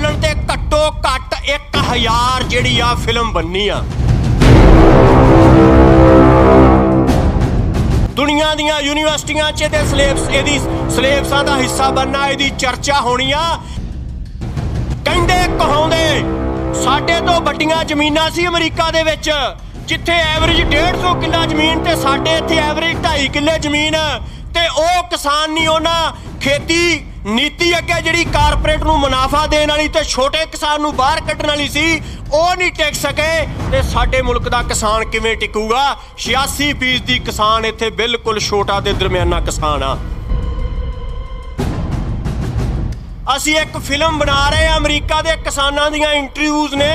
बोलन ते घट्टो घट्ट 1000 जिहड़ी आ फिल्म बननी आ। दुनिया दियां यूनीवर्सिटियां च ते सिलेबसां दा हिस्सा बनना, इहदी चर्चा होनी आ। कहंदे कहाउंदे साडे तो वड्डियां जमीनां सी अमरीका दे विच, जिथे एवरेज 150 किला जमीन ते साडे इत्थे एवरेज 2.5 किले जमीन, ते ओह किसान नहीं होना खेती नीति अगे जिहड़ी कारपोरेट नूं मुनाफा देण वाली ते छोटे किसान नूं बाहर कड्ढण वाली सी, ओह नहीं टिक सके। ते साडे मुल्क दा किसान किवें टिकूगा? 86% किसान इत्थे बिल्कुल छोटा ते दरमियाना किसान आ। असीं एक फिल्म बना रहे हैं अमरीका दे किसानां दीयां इंटरव्यूज़ ने,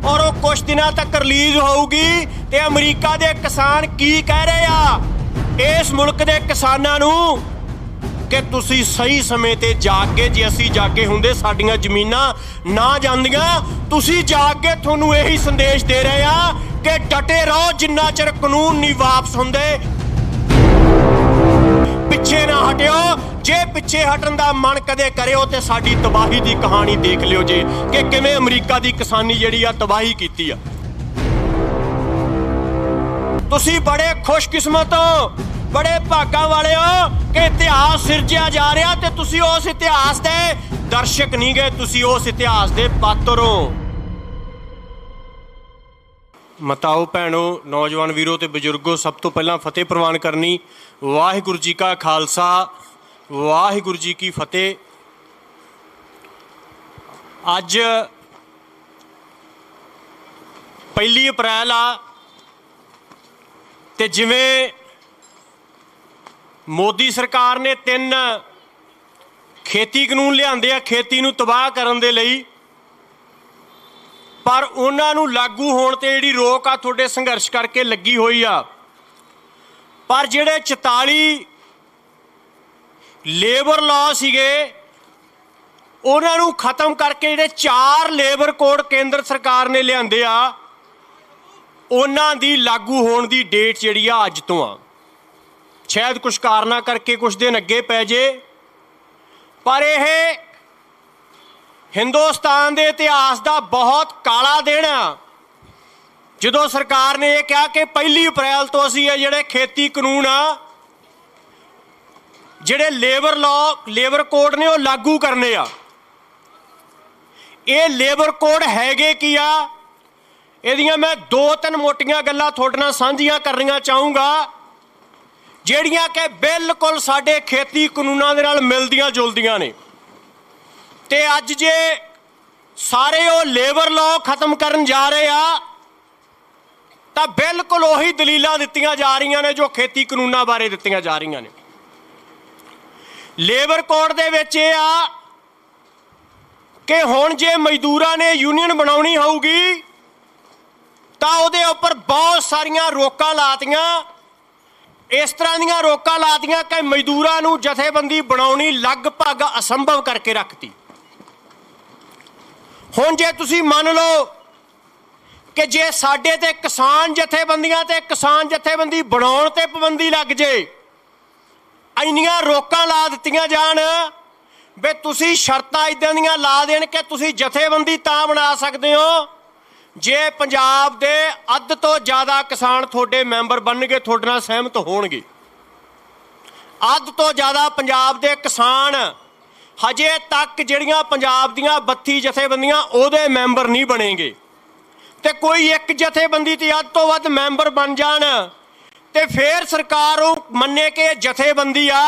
और वो कुछ दिनों तक रिलीज होगी। ते अमरीका दे किसान की कह रहे आ इस मुल्क दे किसानां नूं कि तुसीं सही समय ते जागे, जे असीं जागे हुंदे साडीआं ज़मीनां ना जांदियां। तुसीं जागे, तुहानूं यही संदेश दे रहे आ कि डटे रहो जिन्ना चिर कानून नहीं वापस हुंदे। पिछे ना हटियो, जे पिछे हटन दा मन कदे करियो ते साडी तबाही दी कहानी देख लियो जे कि किवें अमरीका दी किसानी जिहड़ी आ तबाही कीती आ। तुसीं बड़े खुशकिस्मत हो, बड़े भागा वाले हो कि इतिहास सिरजिया जा रहा, ते तुसीं उस इतिहास दे दर्शक नहीं गए, तुसीं उस इतिहास दे पात्र हो। मताओ भैणों, नौजवान वीरों ते बजुर्गों, सब तो पहला फतेह प्रवान करनी। वाहिगुरू जी का खालसा, वाहिगुरू जी की फतेह। अज 1 अप्रैल आ, ते जिवें मोदी सरकार ने 3 खेती कानून लिआंदे आ खेती नूं तबाह करन दे लई, पर उन्हां नूं लागू होण ते जिहड़ी रोक आ तुहाडे संघर्ष करके लगी होई आ। पर जिहड़े 44 लेबर लॉ सीगे उन्हां नूं खत्म करके जिहड़े 4 लेबर कोड केंद्र सरकार ने लिआंदे आ, उन्हां दी लागू होण दी डेट जिहड़ी आ अज तो आ। शायद कुछ कारणा करके कुछ दिन अगे पै जे, पर यह हिंदुस्तान के इतिहास का बहुत काला दिन आ जदों सरकार ने यह कहा कि 1 अप्रैल तो असीं ये जिहड़े खेती कानून आ, जिहड़े लेबर लॉ लेबर कोड ने वो लागू करने आ। ये लेबर कोड हैगे की आ, इहदियां मैं 2-3 मोटियां गल्लां तुहाडे नाल साझीआं करनियां चाहूँगा, ਜਿਹੜੀਆਂ कि बिल्कुल साडे खेती कानूनां दे नाल मिलदियां जुलदियां ने। ते अज जे सारे वो लेबर लॉ खत्म करन जा रहे आ, तां बिल्कुल उही दलीलां दित्तियां जा रही ने जो खेती कानूनां बारे दित्तियां जा रही ने। लेबर कोड दे विच इह आ कि हुण जे मजदूरां ने यूनीयन बनाउणी होऊगी तां उहदे उपर बहुत सारियां रोकां लातियां। इस तरह दीयां रोकां लातियां कि मजदूरां नूं जथेबंदी बनाउणी लगभग असंभव करके रखती। हुण जे तुसीं मन लो कि जे साडे ते किसान जथेबंदियां ते किसान जथेबंदी बनाउण ते पाबंदी लग जे, इन्नियां रोकां ला दित्तियां जाण वे तुसीं शर्तां इदां दीयां ला देण कि तुसीं जथेबंदी तां बना सकदे हो जे पंजाब दे अध तो ज़्यादा किसान थोड़े मैंबर बनणगे, थोड़े नाल सहमत होणगे। अध तो ज़्यादा पंजाब दे किसान हजे तक जिहड़ियां पंजाब दीयां 32 जथेबंदियां उहदे मैंबर नहीं बनेंगे, ते कोई एक जथेबंदी ते अध तो वध मैंबर बन जाण ते फिर सरकार मन्ने कि जथेबंदी आ।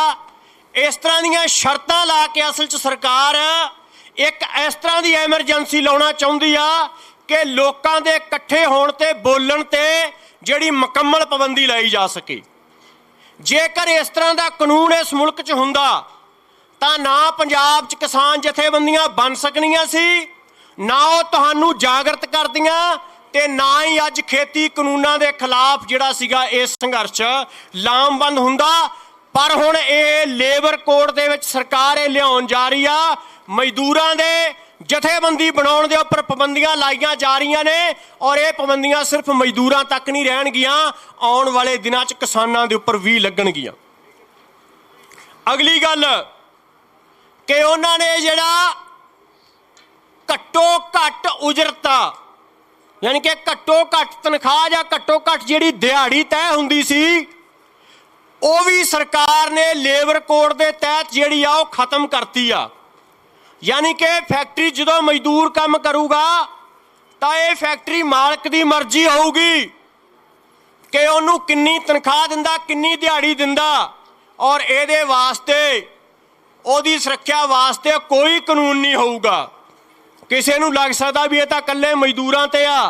इस तरह दीयां शर्तां ला के असल च सरकार एक इस तरह की एमरजेंसी लाउणा चाहुंदी आ कि लोकां दे इकट्ठे होण ते बोलण ते जिहड़ी मुकम्मल पाबंदी लाई जा सके। जेकर इस तरह का कानून इस मुल्क च हुंदा तां ना पंजाब च किसान जथेबंदियां बन सकणियां सी, ना वो तुहानूं जागृत करदियां, ते ना ही अज खेती कानूनां दे खिलाफ जिहड़ा सीगा इस संघर्ष लामबंद हुंदा। पर हुण ये लेबर कोड दे विच सरकार ये लिआउण जा रही आ, मजदूरां दे जथेबंदी बनाउण दे उपर पाबंदियां लाईयां जा रही ने, और ये पाबंदियां सिर्फ मजदूरां तक नहीं रहणगियां, आउण वाले दिनां च किसानां दे उपर भी लगणगियां। अगली गल कि उन्हां ने जिहड़ा उजरत आ, यानी कि घट्टो घट्ट तनख्वाह या घट्टो घट्ट जिहड़ी दिहाड़ी तय हुंदी सी वो भी सरकार ने लेबर कोड के तहत जिहड़ी आ वो खत्म करती आ। यानी कि फैक्ट्री जो मजदूर काम करूगा तो ये फैक्ट्री मालक की मर्जी होगी कि उन्होंने किन्नी तनख्वाह दिंदा, किन्नी दिहाड़ी दिंदा, और ये वास्ते ओदी सुरक्षा वास्ते कोई कानून नहीं होगा। किसी नूं लग सकता भी ये तो कल्ले मजदूरां ते आ,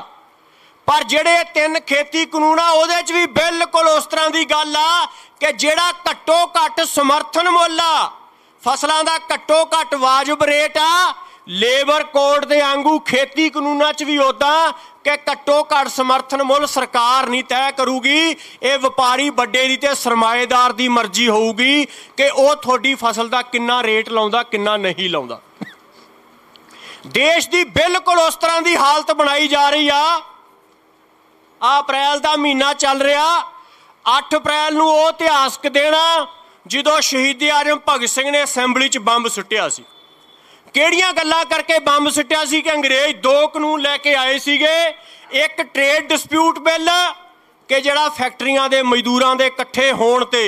पर जिहड़े 3 खेती कानून आ उहदे च भी बिल्कुल उस तरह की गल आ कि जिहड़ा घट्टो घट्ट समर्थन मुल आ, फसलों का घट्टो घट्ट वाजिब रेट आ, लेबर कोड के आंगू खेती कानूनों च भी उदा कि घट्टो घट्ट समर्थन मुल सरकार नहीं तय करूगी, ये व्यापारी बड़े दी ते सरमाएदार की मर्जी होगी कि वह थोड़ी फसल का कितना रेट लाउंदा कितना नहीं लाउंदा। देश की बिल्कुल उस तरह की हालत बनाई जा रही आ। अप्रैल का महीना चल रहा, 8 अप्रैल नूं वो इतिहासक दिन जो शहीदी आजम भगत सिंह ने असैंबली च बंब सुट्टिया सी। किहड़ियां गल्लां करके बंब सुट्टिया सी कि अंग्रेज 2 कानून लैके आए सीगे, एक ट्रेड डिस्प्यूट बिल कि जिहड़ा फैक्ट्रियां दे मजदूरां दे इकट्ठे होण ते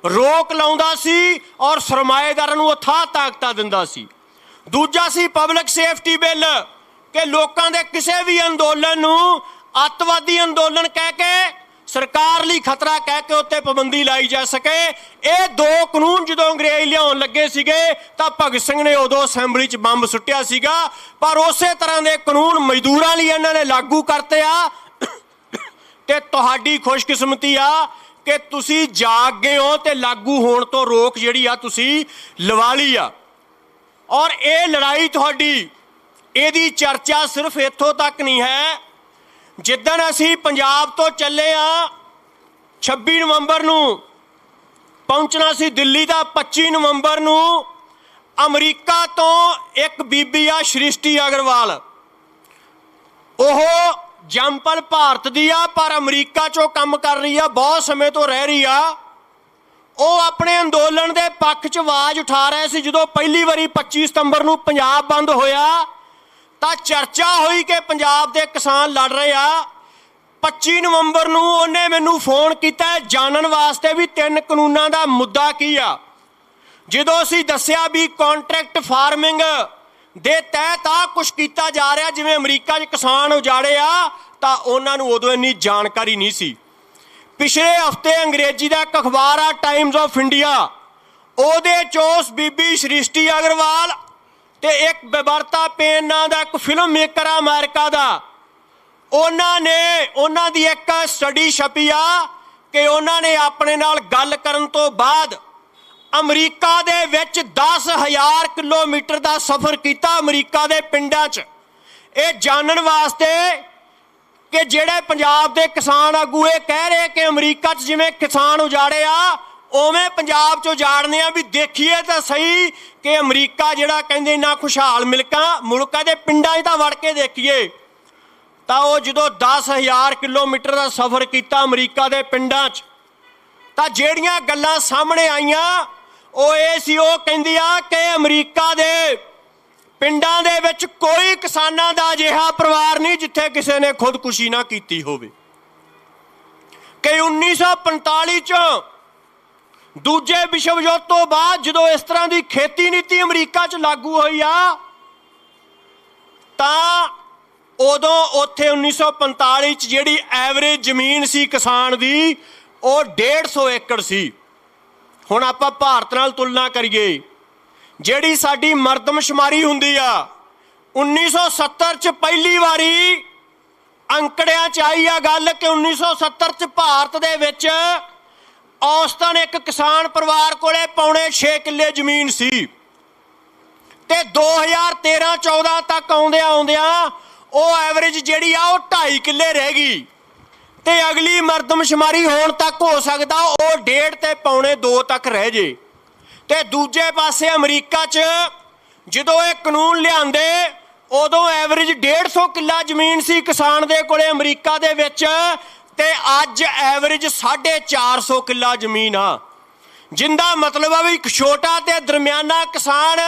रोक लाउंदा सी और सरमाएदारां नूं अथाह ताकतां दिंदा सी। दूजा सी पब्लिक सेफ्टी बिल कि लोकां दे किसी भी अंदोलन नूं अतवादी अंदोलन कह के सरकार ਲਈ खतरा कह के उत्ते पाबंदी लाई जा सके। ये 2 कानून जो अंग्रेज लियाउण लगे सीगे तां भगत सिंह ने उदों असैंबली च बंब सुट्टिया सीगा, पर उस तरह के कानून मजदूरां लई इन्हां ने लागू करते आ। ते तुहाडी खुशकिस्मती आ कि तुसीं जाग गए हो ते लागू होण तो रोक जिहड़ी आ तुसीं लवा ली आ। और ये लड़ाई तुहाडी इहदी चर्चा सिर्फ इत्थों तक नहीं है। जिदन असी पंजाब तो चले आ 26 नवंबर नूं पहुंचना सी दिल्ली का, 25 नवंबर नूं अमरीका तो एक बीबी आ सृष्टि अग्रवाल, ओह जंपल भारत दी आ पर अमरीका चों काम कर रही आ, बहुत समय तो रह रही आ। वो अपने अंदोलन के पक्ष च आवाज़ उठा रहे सी। जो पहली बारी 25 सितंबर नूं पंजाब बंद होया तो चर्चा हुई कि पंजाब के किसान लड़ रहे आ। 25 नवंबर नूं उन्हें मैनू फोन किया जानन वास्ते भी 3 कानूनों का मुद्दा की आ। जो असीं दस्सिया भी कॉन्ट्रैक्ट फार्मिंग दे तहत आ कुछ किया जा रहा, जिवें अमरीका च किसान उजाड़े आ, तो उन्होंने उदों इन्नी जानकारी नहीं सी। पिछले हफ्ते अंग्रेजी का एक अखबार आ टाइम्स ऑफ इंडिया, उहदे चों बीबी सृष्टि अग्रवाल ते एक बेबरता पेन नाम का एक फिल्म मेकर आ अमेरिका का, उन्होंने दी एक स्टडी छपी आ कि उन्होंने अपने नाल गल करन तो बाद अमरीका दे विच 10,000 किलोमीटर का सफ़र किया अमरीका के पिंडां च, ये जानन वास्ते कि जेड़े पंजाब के किसान आगू ये कह रहे कि अमरीका च जिवें किसान उजाड़े आ उवें पंजाब च उजाड़ने आ, भी देखिए तो सही कि अमरीका जिहड़ा कहंदे ना खुशहाल मुल्क है, पिंडां च तां वड़ के देखिए तो वो जो 10,000 किलोमीटर का सफ़र किया अमरीका के पिंडां च, तां जिहड़ियां गल्लां सामने आईयां वो ये सी, वो कहंदी आ कि अमरीका दे पिंडां दे विच कोई किसानां दा अजिहा परिवार नहीं जिथे किसी ने खुदकुशी ना कीती होवे। कि 1945 च दूजे विश्व युद्ध तो बाद जो इस तरह की खेती नीति अमरीका च लागू हुई आ, तां उदों उत्थे 1945 च जिहड़ी एवरेज जमीन सी किसान दी वो 150 एकड़ सी। हुण आपां भारत नाल तुलना करिए, जिहड़ी साडी मरदमशुमारी हुंदी आ 1970 च पहली वारी अंकड़ियां च आई आ गल कि 1970 च भारत दे विच औसतन एक किसान परिवार कोले पौने 6 किले जमीन सी, ते 2013-14 तक आउंदियां वो एवरेज जिहड़ी आ वो 2.5 किले रह गई, ते अगली मरदमशुमारी होण तक हो सकदा वो 1.5 ते पौने 2 तक रह जे। ते दूजे पासे अमरीका च जो ये कानून लिआंदे उदों एवरेज 150 किला जमीन सी किसान दे कोले अमरीका दे विच, ते अज एवरेज 450 किला जमीन आ, जिंदा मतलब आ भी छोटा ते दरम्याना किसान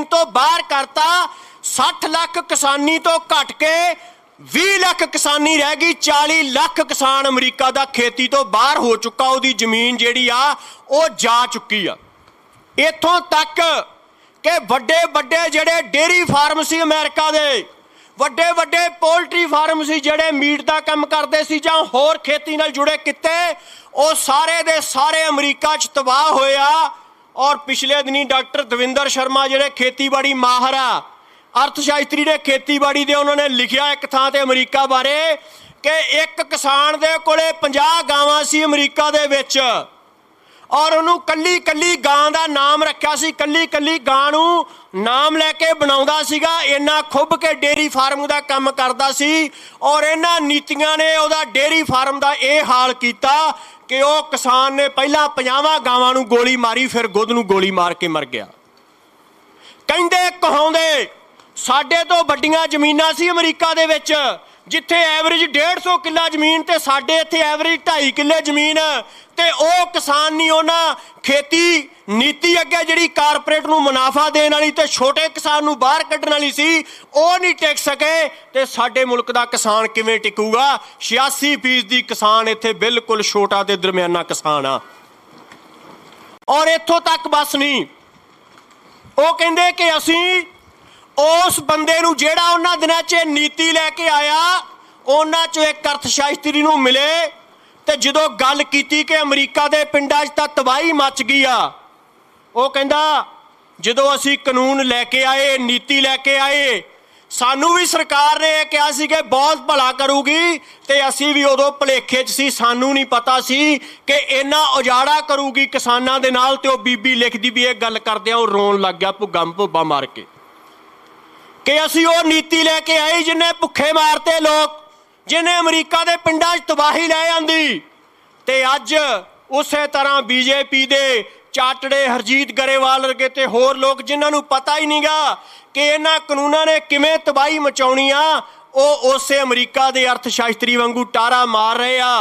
तो बाहर करता। 60 लाख किसानी तो घट के 20 लाख किसानी रह गई। 40 लाख किसान अमरीका का खेती तो बाहर हो चुका। उसकी जमीन जिहड़ी आ वो जा चुकी आ। इत्थों तक कि वड्डे वड्डे जिहड़े डेयरी फार्म सी अमेरिका दे, वड्डे वड्डे पोल्ट्री फार्म सी जिहड़े मीट का काम करते सी जां होर खेती नाल जुड़े किते, वो सारे दे सारे अमरीका च तबाह होए आ। और पिछले दिनी डॉक्टर दविंदर शर्मा जिहड़े खेतीबाड़ी माहर आ, अर्थशास्त्री ने खेतीबाड़ी दे, उन्होंने लिखिया एक थां ते अमरीका बारे कि एक किसान दे कोले 50 गावां सी अमरीका दे विच, और उन्होंने कल्ली कल्ली गां का नाम रखा सी। कल्ली कल्ली गां नूं नाम लैके बनाउंदा सीगा। इन्ना खुब के डेयरी फार्म का काम करता सी। और इन्हां नीतियां ने उहदा डेयरी फार्म का यह हाल किया कि वह किसान ने पहला 50 गावां नूं गोली मारी, फिर गुद नूं गोली मार के मर गया। कहंदे कहाउंदे साडे तो वड्डियां जमीनां सी अमरीका दे विच, जिथे एवरेज 150 किला जमीन ते साडे इत्थे एवरेज 2.5 किले जमीन, ते ओ किसान नहीं उन्हां खेती नीति अगे जिहड़ी कारपोरेट नूं मुनाफा देण वाली ते छोटे किसान नूं बाहर कढण वाली सी, ओ नहीं टिक सके। ते साडे मुल्क दा किसान किवें टिकूगा? 86% किसान इत्थे बिल्कुल छोटा ते दरमियाना किसान आ। और इत्थों तक बस नहीं, ओ कहिंदे कि असीं उस बंदे नूं जिहड़ा उन्हां दिनां 'च नीति लैके आया, उन्हां 'चों एक अर्थशास्त्री नूं मिले ते जदों गल कीती कि अमरीका दे पिंडां 'च तां तबाही मच गई आ, वो कहंदा जदों असीं कानून लैके आए, नीति लैके आए, सानू भी सरकार ने कहा सी कि बहुत भला करूगी, ते असीं भी उदों भुलेखे 'च सी। सानू नहीं पता सी कि इन्ना उजाड़ा करूगी किसानां दे नाल। ते वो बीबी लिखदी भी ये गल करदिआं वो रोण लग गया भुग्गा भुब्बा मार के कि असीं वो नीति लैके आए जिन्हें भुखे मारते लोग, जिन्हें अमरीका के पिंडां 'च तबाही लै आंदी। ते अज उसे तरह बीजेपी दे चाटड़े हरजीत गरेवाल वर्गे ते होर लोग जिन्हां नूं पता ही नहीं गा कि इन्हां कानूनां ने किवें तबाही मचाउणी आ, वो उसे अमरीका के अर्थशास्त्री वांगू टारा मार रहे आ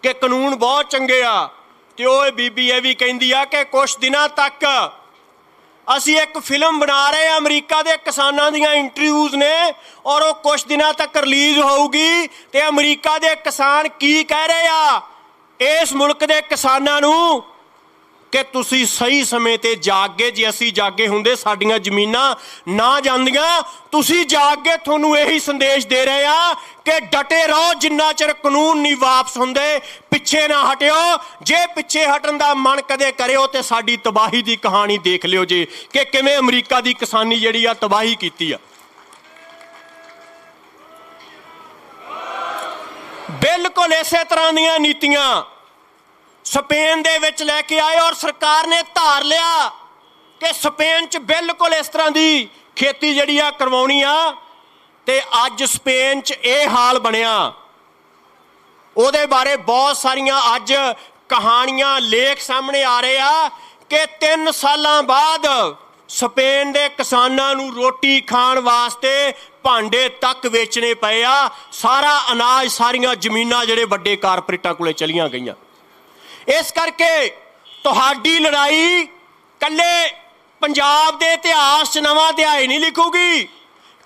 कि कानून बहुत चंगे आ। ते ओह बीबी ये भी कहिंदी आ कि कुछ दिनों तक असी एक फिल्म बना रहे हैं अमरीका के किसानों दीयां इंटरव्यूज़ ने, और वो कुछ दिनों तक रिलीज होगी। तो अमरीका के किसान की कह रहे आ इस मुल्क के किसानों नूं कि तुसी सही समय ते जाग गए। जे असी जागे हुंदे साडियां जमीनां ना जांदियां। तुसी जाग गए, तुहानूं यही संदेश दे रहे आ कि डटे रहो, जिन्ना चिर कानून नहीं वापस हुंदे पिछे ना हटियो। जे पिछे हटन दा मन कदे करियो ते साडी तबाही दी कहानी देख लियो जी कि किवें अमरीका दी किसानी जिहड़ी आ तबाही कीती आ। बिल्कुल इसे तरह दीयां नीतियां स्पेन दे विच लैके आए, और सरकार ने धार लिया कि स्पेन च बिल्कुल इस तरह की खेती जिहड़ी आ करवाउणी आ। ते अज स्पेन च यह हाल बनिया, उहदे बारे बहुत सारियां अज कहानियां लेख सामने आ रहे आ कि 3 सालां बाद स्पेन के किसानों नूं रोटी खाण वास्ते भांडे तक वेचने पे आ। सारा अनाज, सारियां जमीनां जिहड़े वड्डे कारपोरेटां कोले चलियां गईयां। इस करके तुहाडी लड़ाई कल्ले पंजाब के इतिहास च नवां अध्याय नहीं लिखूगी,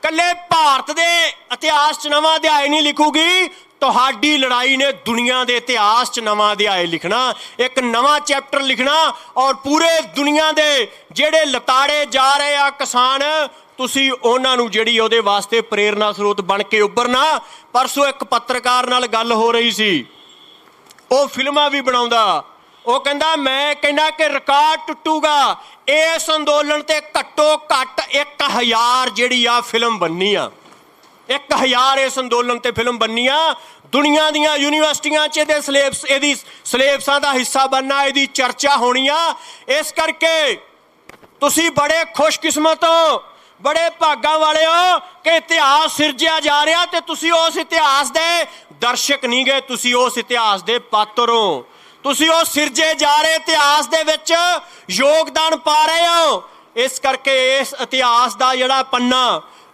कल्ले भारत के इतिहास च नवां अध्याय नहीं लिखूगी। तुहाडी लड़ाई ने दुनिया के इतिहास च नवां अध्याय लिखना, एक नवां चैप्टर लिखना। और पूरे दुनिया के जिहड़े लताड़े जा रहे आ किसान, तुसी उन्हां नूं जिहड़ी उहदे वास्ते प्रेरणा स्रोत बन के उभरना। परसों एक पत्रकार नाल गल हो रही सी, वो फिल्मां भी बनाउंदा, वो कहंदा मैं कहना कि रिकॉर्ड टुटूगा इस अंदोलन ते घट्टो घट्ट 1000 जिहड़ी आ फिल्म बननी आ। 1000 इस अंदोलन ते फिल्म बननी आ। दुनिया दीयां यूनीवर्सिटियां च इहदे सिलेबस, इहदी सिलेबसां दा हिस्सा बनना, इहदी चर्चा होनी आ। इस करके तुसी बड़े खुशकिस्मत हो, बड़े भागां वाले हो कि इतिहास सिरजिया जा रहा, ते तुसी उस इतिहास दे दर्शक नहीं गए, तुसी उस इतिहास दे पात्र हो। तुसी उस सिरजे जा रहे इतिहास दे विच योगदान पा रहे हो। इस करके इस इतिहास दा जिहड़ा पन्ना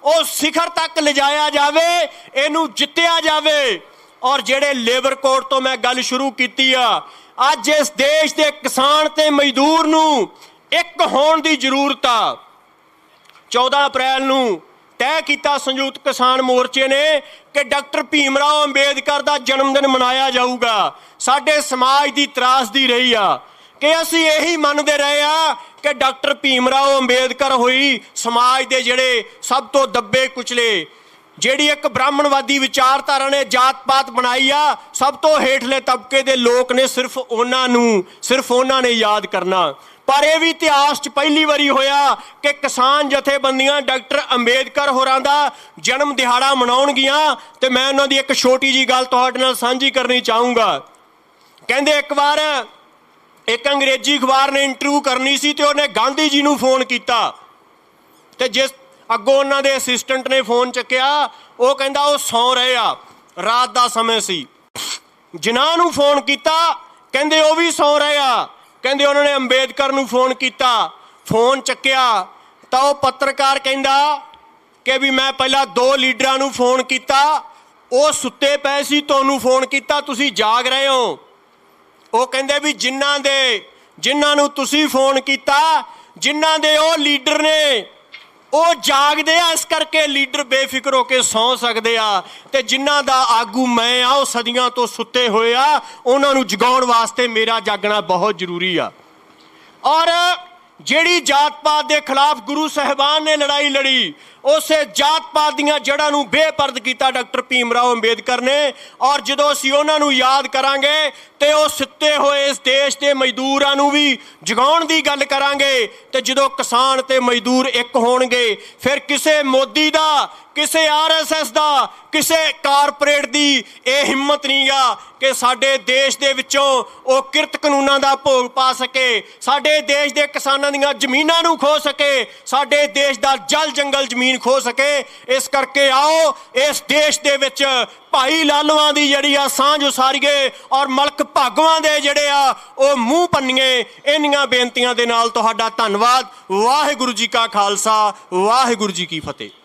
वो शिखर तक लिजाया जावे, इनू जित्तिया जावे। और जिहड़े लेबर कोड तो मैं गल शुरू की आ, अज इस देश के किसान ते मजदूर नू एक होण दी जरूरत आ। 14 ਅਪ੍ਰੈਲ ਨੂੰ तय किया संयुक्त किसान मोर्चे ने कि डॉक्टर भीम राव अंबेडकर का जन्मदिन मनाया जाऊगा। साडे समाज की त्रासदी रही आ कि असीं यही मनते रहे आ कि डॉक्टर भीम राव अंबेडकर होई समाज के जिहड़े सब तो दबे कुचले, जिहड़ी एक ब्राह्मणवादी विचारधारा ने जात पात बनाई आ, सब तो हेठले तबके के लोग ने सिर्फ उन्हां ने याद करना। पर यह भी इतिहास पहली बारी होया कि किसान जथेबंदियां डॉक्टर अंबेडकर होरां दा जन्म दिहाड़ा मनाउणगियां। ते मैं उन्हां दी एक छोटी जी गल तुहाडे नाल साझी करनी चाहूँगा। कहंदे एक बार एक अंग्रेजी अखबार ने इंटरव्यू करनी सी ते उहने गांधी जी नूं फोन कीता ते जिस अगों उन्हां दे असिस्टेंट ने फोन चुक्या, वो कहंदा वो सौ रहे आ, रात दा समय सी। जिन्हां नूं फोन कीता कहंदे वो भी सौ रहे आ। कहंदे उन्होंने अंबेडकर नूं फोन किया, फोन चुक्या तो वह पत्रकार कहंदा कि भी मैं पहला 2 लीडरां नूं फोन किया, वो सुत्ते पे सी, तुहानूं फोन किया, तुसीं जाग रहे हो। वो कहंदे भी जिन्हां नूं तुसीं फोन किया, जिन्हां दे वो लीडर ने वो जागदे आ, इस करके लीडर बेफिक्र होकर सौ सकते आ। ते जिन्हां दा आगू मैं आ, वो सदियां तो सुते हुए आ, उन्हां नूं जगाउण वास्ते मेरा जागना बहुत जरूरी आ। और जिहड़ी जात पात के खिलाफ गुरु साहिबान ने लड़ाई लड़ी, उस जात पात दीआं जड़ां नूं बेपरद किया डॉक्टर भीम राव अंबेडकर ने। और जदों असीं उन्हां नूं याद करांगे ते वो सुते हुए इस देश के मजदूरां नूं भी जगाउण दी गल करांगे। ते जदों किसान ते मजदूर एक होणगे, फिर किसे मोदी दा, किसे RSS दा, किसे कारपोरेट दी ये हिम्मत नहीं गा कि साडे देश दे विचों वो किरत कानूनां दा भोग पा सके, साडे देश दे किसानां दीआं जमीनां नूं खो सके, साडे देश दा जल जंगल जमीन खो सके। इस करके आओ इस देश दे विच भाई लालवां दी जिहड़ी आ सांझ उसारीए और मलक भागवां दे जिहड़े आ वो मूँह भन्नीए। इन्हां बेनतियां दे नाल तुहाडा धन्नवाद। वाहिगुरू जी का खालसा, वाहिगुरू जी की फतेह।